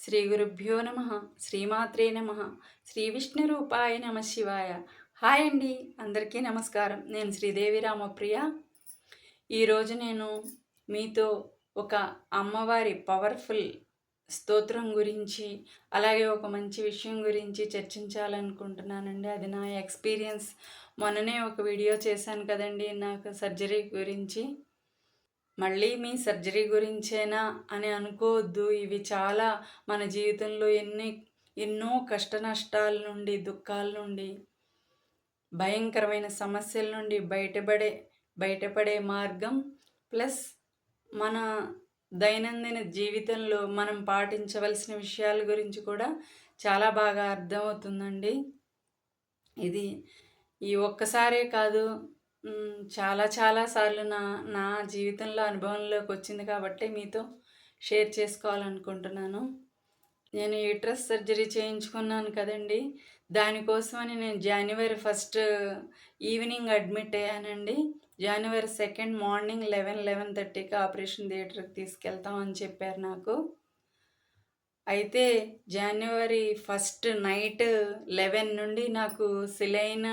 శ్రీ గురుభ్యో నమ. శ్రీమాత్రే నమ. శ్రీ విష్ణు రూపాయ నమ శివాయ. హాయ్ అండి, అందరికీ నమస్కారం. నేను శ్రీదేవి రామప్రియ. ఈరోజు నేను మీతో ఒక అమ్మవారి పవర్ఫుల్ స్తోత్రం గురించి, అలాగే ఒక మంచి విషయం గురించి చర్చించాలనుకుంటున్నానండి. అది నా ఎక్స్పీరియన్స్. మొన్ననే ఒక వీడియో చేశాను కదండి, నాకు సర్జరీ గురించి. మళ్ళీ మీ సర్జరీ గురించేనా అని అనుకోవద్దు. ఇవి చాలా మన జీవితంలో ఎన్నో కష్ట నష్టాల నుండి, దుఃఖాల నుండి, భయంకరమైన సమస్యల నుండి బయటపడే మార్గం, ప్లస్ మన దైనందిన జీవితంలో మనం పాటించవలసిన విషయాల గురించి కూడా చాలా బాగా అర్థమవుతుందండి. ఇది ఈ ఒక్కసారే కాదు, చాలా సార్లు నా జీవితంలో అనుభవంలోకి వచ్చింది కాబట్టి మీతో షేర్ చేసుకోవాలనుకుంటున్నాను. నేను యూట్రస్ సర్జరీ చేయించుకున్నాను కదండి, దానికోసమని నేను January 1 ఈవినింగ్ అడ్మిట్ అయ్యానండి. January 2 మార్నింగ్ 11:30కి ఆపరేషన్ థియేటర్కి తీసుకెళ్తామని చెప్పారు నాకు. అయితే January 1 నైట్ 11 నుండి నాకు సిలైన్,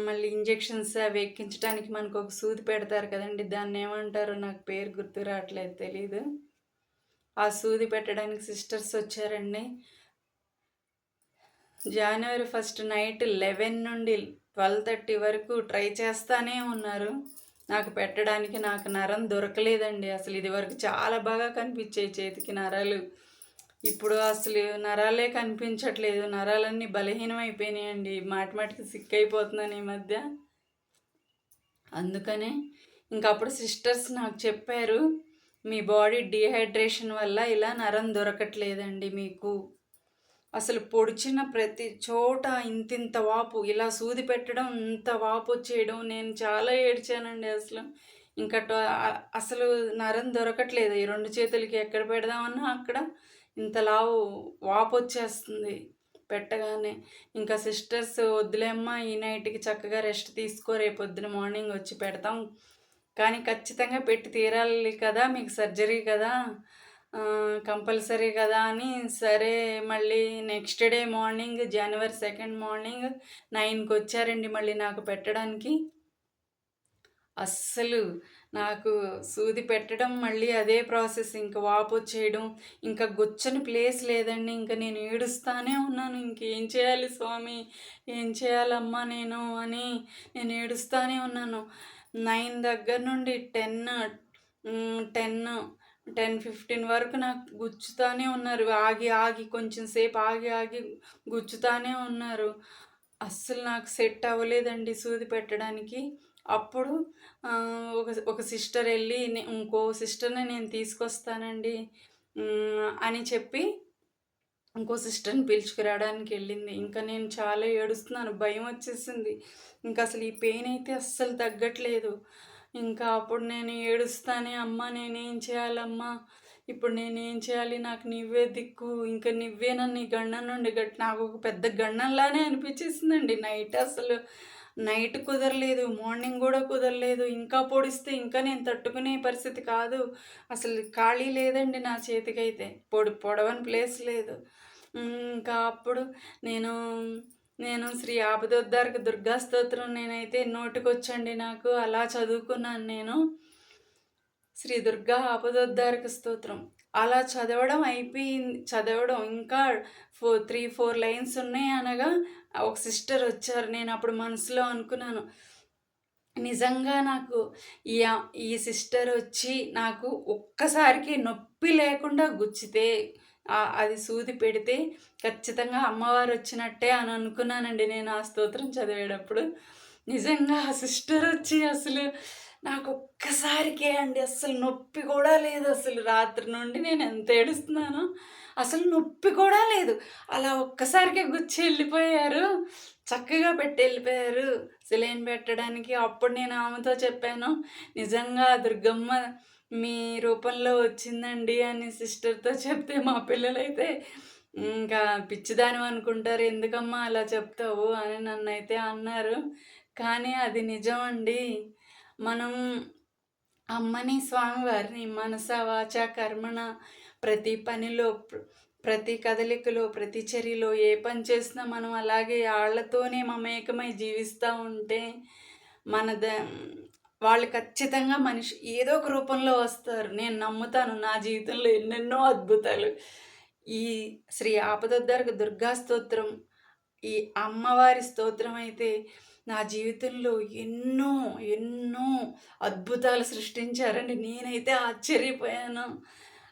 మళ్ళీ ఇంజెక్షన్స్ అవి ఎక్కించడానికి మనకు ఒక సూది పెడతారు కదండి, దాన్ని ఏమంటారో నాకు పేరు గుర్తు రావట్లేదు, తెలీదు. ఆ సూది పెట్టడానికి సిస్టర్స్ వచ్చారండి. January 1 నైట్ 11 నుండి 12:30 వరకు ట్రై చేస్తానే ఉన్నారు నాకు పెట్టడానికి. నాకు నరం దొరకలేదండి. అసలు ఇది వరకు చాలా బాగా కనిపించాయి చేతికి నరాలు, ఇప్పుడు అసలు నరాలే కనిపించట్లేదు. నరాలన్నీ బలహీనమైపోయినాయండి. మాటికి సిక్ అయిపోతున్నాను ఈ మధ్య. అందుకనే ఇంకప్పుడు సిస్టర్స్ నాకు చెప్పారు, మీ బాడీ డీహైడ్రేషన్ వల్ల ఇలా నరం దొరకట్లేదండి మీకు. అసలు పొడిచిన ప్రతి చోట ఇంతింత వాపు, ఇలా సూది పెట్టడం, ఇంత వాపు వచ్చేయడం, నేను చాలా ఏడ్చానండి అసలు. ఇంకా అసలు నరం దొరకట్లేదు. ఈ రెండు చేతులకి ఎక్కడ పెడదామన్నా అక్కడ ఇంతలావు వాపు వచ్చేస్తుంది పెట్టగానే. ఇంకా సిస్టర్స్, వద్దులేమ్మా ఈ నైట్కి చక్కగా రెస్ట్ తీసుకో, రేపు పొద్దున మార్నింగ్ వచ్చి పెడతాం, కానీ ఖచ్చితంగా పెట్టి తీరాలి కదా, మీకు సర్జరీ కదా, కంపల్సరీ కదా అని. సరే, మళ్ళీ next day morning January 2 morning 9కి వచ్చారండి మళ్ళీ నాకు పెట్టడానికి. అస్సలు నాకు సూది పెట్టడం, మళ్ళీ అదే ప్రాసెస్, ఇంకా వాపు వచ్చేయడం, ఇంకా గుచ్చని ప్లేస్ లేదండి. ఇంకా నేను ఏడుస్తానే ఉన్నాను, ఇంకేం చేయాలి స్వామి, ఏం చేయాలమ్మా నేను అని నేను ఏడుస్తానే ఉన్నాను. 9 దగ్గర నుండి 10:15 వరకు నాకు గుచ్చుతానే ఉన్నారు. ఆగి కొంచెం సేపు ఆగి గుచ్చుతానే ఉన్నారు. అస్సలు నాకు సెట్ అవ్వలేదండి సూది పెట్టడానికి. అప్పుడు ఒక సిస్టర్ వెళ్ళి, ఇంకో సిస్టర్ని నేను తీసుకొస్తానండి అని చెప్పి ఇంకో సిస్టర్ని పిలుచుకురావడానికి వెళ్ళింది. ఇంకా నేను చాలా ఏడుస్తున్నాను, భయం వచ్చేసింది. ఇంకా అసలు ఈ పెయిన్ అయితే అస్సలు తగ్గట్లేదు. ఇంకా అప్పుడు నేను ఏడుస్తానే, అమ్మ నేనేం చేయాలమ్మా, ఇప్పుడు నేనేం చేయాలి, నాకు నువ్వే దిక్కు, ఇంకా నువ్వే నన్ను ఈ గండం నుండి నాకు ఒక పెద్ద గండంలానే అనిపించేసిందండి. నైట్ కుదరలేదు, మార్నింగ్ కూడా కుదరలేదు. ఇంకా పొడిస్తే ఇంకా నేను తట్టుకునే పరిస్థితి కాదు. అసలు ఖాళీ లేదండి నా చేతికైతే, పొడవని ప్లేస్ లేదు. ఇంకా అప్పుడు నేను శ్రీ ఆపదోద్ధారక దుర్గా స్తోత్రం నేనైతే నోటికొచ్చండి నాకు, అలా చదువుకున్నాను నేను. శ్రీ దుర్గా ఆపదోద్ధారక స్తోత్రం అలా చదవడం ఇంకా 3-4 లైన్స్ ఉన్నాయి అనగా ఒక సిస్టర్ వచ్చారు. నేను అప్పుడు మనసులో అనుకున్నాను, నిజంగా నాకు ఈ సిస్టర్ వచ్చి నాకు ఒక్కసారికి నొప్పి లేకుండా గుచ్చితే, అది సూది పెడితే ఖచ్చితంగా అమ్మవారు వచ్చినట్టే అని అనుకున్నానండి నేను ఆ స్తోత్రం చదివేటప్పుడు. నిజంగా ఆ సిస్టర్ వచ్చి అసలు నాకు ఒక్కసారికే అండి, అస్సలు నొప్పి కూడా లేదు. అసలు రాత్రి నుండి నేను ఎంత ఏడుస్తున్నానో, అసలు నొప్పి కూడా లేదు. అలా ఒక్కసారికే గుచ్చి వెళ్ళిపోయారు, చక్కగా పెట్టి వెళ్ళిపోయారు సిలైన్ పెట్టడానికి. అప్పుడు నేను ఆమెతో చెప్పాను, నిజంగా దుర్గమ్మ మీ రూపంలో వచ్చిందండి అని సిస్టర్తో చెప్తే, మా పిల్లలైతే ఇంకా పిచ్చిదాని అనుకుంటారు, ఎందుకమ్మా అలా చెప్తావు అని నన్నైతే అన్నారు. కానీ అది నిజం అండి. మనం అమ్మని, స్వామివారిని మనస వాచ కర్మణ ప్రతి పనిలో ప్రతి కదలికలో, ప్రతి చర్యలో ఏ పని చేసినా మనం అలాగే ఆళ్ళతోనే మమేకమై జీవిస్తూ ఉంటే మన ద వాళ్ళు ఖచ్చితంగా మనిషి ఏదో ఒక రూపంలో వస్తారు. నేను నమ్ముతాను. నా జీవితంలో ఎన్నెన్నో అద్భుతాలు. ఈ శ్రీ ఆపదోద్ధారక దుర్గా స్తోత్రం, ఈ అమ్మవారి స్తోత్రం అయితే నా జీవితంలో ఎన్నో, ఎన్నో అద్భుతాలు సృష్టించారండి. నేనైతే ఆశ్చర్యపోయాను.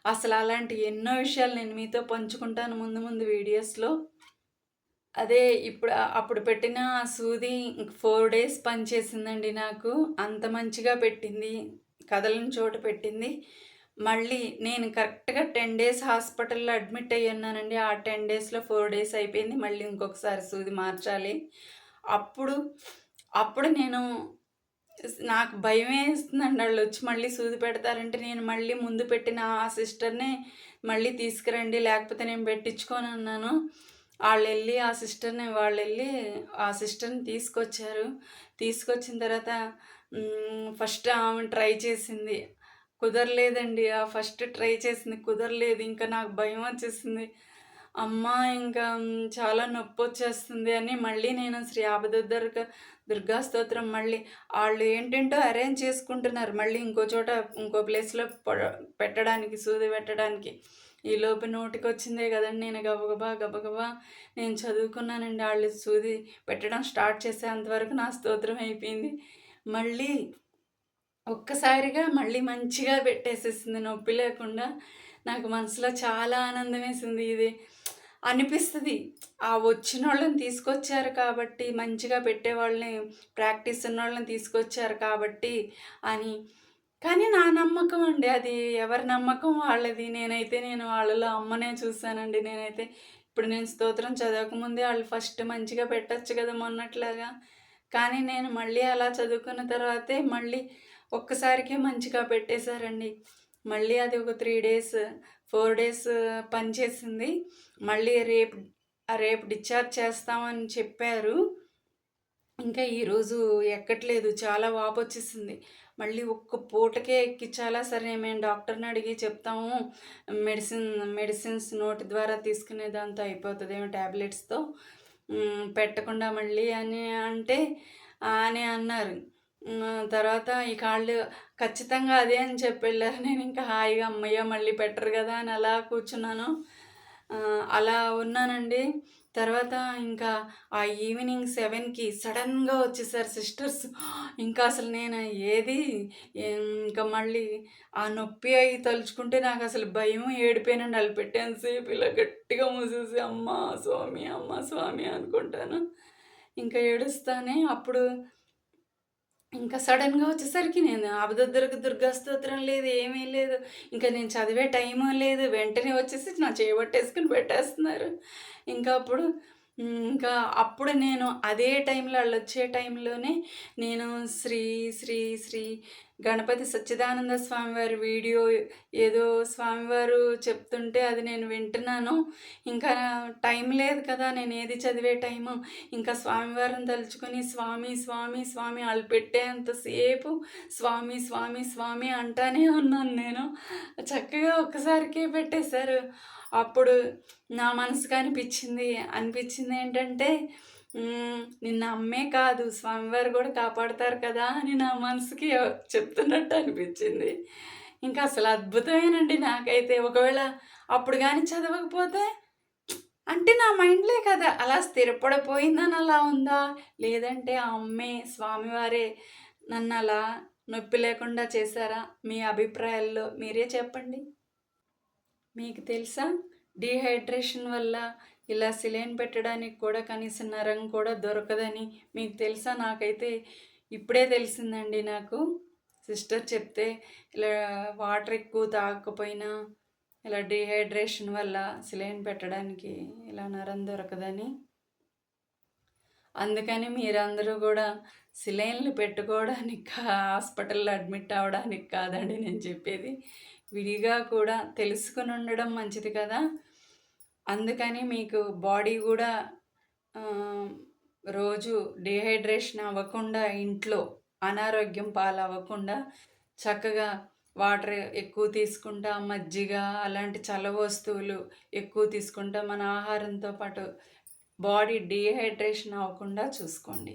అసలు అలాంటి ఎన్నో విషయాలు నేను మీతో పంచుకుంటాను ముందు ముందు వీడియోస్‌లో. అదే ఇప్పుడు అప్పుడు పెట్టిన సూది 4 డేస్ పనిచేసిందండి నాకు. అంత మంచిగా పెట్టింది. కదలని చోట పెట్టింది. మళ్ళీ నేను కరెక్ట్‌గా 10 డేస్ హాస్పిటల్‌లో అడ్మిట్ అయ్యున్నానండి. ఆ 10 డేస్‌లో 4 డేస్ అయిపోయింది. మళ్ళీ ఇంకొకసారి సూది మార్చాలి. అప్పుడు, అప్పుడు నేను నాకు భయమేస్తుందండి. ఆళ్ళొచ్చి మళ్ళీ సూది పెడతారంటే, నేను మళ్ళీ ముందు పెట్టిన ఆ సిస్టర్‌నే మళ్ళీ తీసుకురండి, లేకపోతే నేను పెట్టించుకోనన్నాను. వాళ్ళెళ్ళి ఆ సిస్టర్‌ని తీసుకొచ్చారు. తీసుకొచ్చిన తర్వాత ఫస్ట్ ఆమె ట్రై చేసింది. కుదరలేదండి. ఆ ఫస్ట్ ట్రై చేసింది కుదరలేదు. ఇంకా నాకు భయమొచ్చేసింది. అమ్మా! ఇంకా చాలా నొప్పొచ్చేస్తుంది అని మళ్ళీ నేను శ్రీ ఆపదోద్ధరక దుర్గా స్తోత్రం మళ్ళీ ఆళ్ళు ఏంటేంటో అరేంజ్ చేసుకుంటున్నారు. మళ్ళీ ఇంకో చోట ఇంకో ప్లేస్‌లో పెట్టడానికి, సూది పెట్టడానికి. ఈలోపు నోటికొచ్చిందే కదండీ! నేను గబగబా నేను చదువుకున్నానండి. ఆళ్ళు సూది పెట్టడం స్టార్ట్ చేసేంత వరకు నా స్తోత్రం అయిపోయింది. మళ్ళీ ఒక్కసారిగా మళ్ళీ మంచిగా పెట్టేసేసింది నొప్పి లేకుండా. నాకు మనసులో చాలా ఆనందమేసింది. ఇది అనిపిస్తది. ఆ వచ్చినోళ్ళని తీసుకొచ్చారు కాబట్టి, మంచిగా పెట్టేవాళ్ళని, ప్రాక్టీస్ ఉన్నోళ్ళని తీసుకొచ్చారు కాబట్టి అని. కానీ నా నమ్మకం అండి. అది ఎవరి నమ్మకం వాళ్ళది. నేను వాళ్ళలో అమ్మనే చూసానండి నేనైతే. ఇప్పుడు నేను స్తోత్రం చదవకముందే ఆళ్ళు ఫస్ట్ మంచిగా పెట్టొచ్చు కదా! మొన్నట్లాగా. కానీ నేను మళ్ళీ అలా చదువుకున్న తర్వాతే మళ్ళీ ఒక్కసారికే మంచిగా పెట్టేశారండి. మళ్ళీ అది ఒక 3 డేస్, 4 డేస్ పనిచేసింది. మళ్ళీ రేపు డిశ్చార్జ్ చేస్తామని చెప్పారు. ఇంకా ఈరోజు ఎక్కట్లేదు. చాలా వాపొచ్చేసింది. మళ్ళీ ఒక్క పూటకే ఎక్కించాలా? సరే మేము డాక్టర్‌ని అడిగి చెప్తాము. మెడిసిన్స్ నోటి ద్వారా తీసుకునే దాంతో అయిపోతదేమో టాబ్లెట్స్‌తో. పెట్టకుండా మళ్ళీ అని అంటే అని అన్నారు. తర్వాత ఇక ఆళ్ళు ఖచ్చితంగా అదే అని చెప్పెళ్లారు. నేనింకా హాయిగా హమ్మయ్య! మళ్ళీ పెట్టరు గదా! అని అలా కూర్చున్నాను. అలా ఉన్నానండి. తర్వాత ఇంకా ఆ ఈవినింగ్ 7కి సడన్‌గా వచ్చేసారు సిస్టర్స్. ఇంకా అసలు నేను ఇంకా మళ్ళీ ఆ నొప్పి అయి తలుచుకుంటే నాకసలు భయం, ఏడిపేనండి. ఆళ్ళు పెట్టేంత సేపు ఇలా గట్టిగా మూసేసి అమ్మ స్వామి అనుకుంటాను. ఇంకా ఏడుస్తానే అప్పుడు ఇంకా సడన్‌గా వచ్చేసరికి నేను ఆపదొద్దరకు దుర్గా స్తోత్రం లేదు, ఏమీ లేదు. ఇంకా నేను చదివే టైము లేదు. వెంటనే వచ్చేసి నా చేయబట్టేసుకొని పెట్టేస్తున్నారు. ఇంకా అప్పుడు అప్పుడు నేను అదే టైంలో ఆళ్ళొచ్చే టైంలోనే నేను శ్రీ శ్రీ శ్రీ గణపతి సచ్చిదానంద స్వామివారి వీడియో ఏదో స్వామివారు చెప్తుంటే అది నేను వింటున్నాను. ఇంకా టైం లేదు కదా! నేను ఏది చదివే టైము. ఇంకా స్వామివారిని తలుచుకొని స్వామి, స్వామి, స్వామి ఆళ్ళు పెట్టేంతసేపు స్వామి, స్వామి, స్వామి అంటానే ఉన్నాను నేను. చక్కగా ఒక్కసారికే పెట్టేశారు. అప్పుడు నా మనసుకు అనిపించింది ఏంటంటే నిన్న అమ్మే కాదు స్వామివారు కూడా కాపాడతారు కదా అని నా మనసుకి చెప్తున్నట్టు అనిపించింది. ఇంకా అసలు అద్భుతమేనండి నాకైతే. ఒకవేళ అప్పుడు గాని చదవకపోతే అంటే నా మైండ్‌లే కదా అలా స్థిరపడిపోయిందని అలా ఉందా? లేదంటే ఆ అమ్మే స్వామివారే నన్నలా నొప్పి లేకుండా చేశారా? మీ అభిప్రాయాల్లో మీరే చెప్పండి. మీకు తెలుసా? డీహైడ్రేషన్ వల్ల ఇలా సెలైన్ పెట్టడానికి కూడా కనీసం నరం కూడా దొరకదని మీకు తెలుసా? నాకైతే ఇప్పుడే తెలిసిందండి నాకు. సిస్టర్ చెప్తే ఇలా వాటర్ ఎక్కువ తాగకపోయినా ఇలా డీహైడ్రేషన్ వల్ల సెలైన్ పెట్టడానికి ఇలా నరం దొరకదని. అందుకని మీరందరూ కూడా సెలైన్లు పెట్టుకోవడానికి హాస్పిటల్‌లో అడ్మిట్ అవ్వడానికి కాదండి నేను చెప్పేది. విడిగా కూడా తెలుసుకొని ఉండడం మంచిది కదా! అందుకని మీకు బాడీ కూడా రోజు డీహైడ్రేషన్ అవ్వకుండా ఇంట్లో అనారోగ్యం పాలవ్వకుండా చక్కగా వాటర్ ఎక్కువ తీసుకుంటా, మజ్జిగ అలాంటి చలవ వస్తువులు ఎక్కువ తీసుకుంటా మన ఆహారంతో పాటు బాడీ డీహైడ్రేషన్ అవ్వకుండా చూసుకోండి.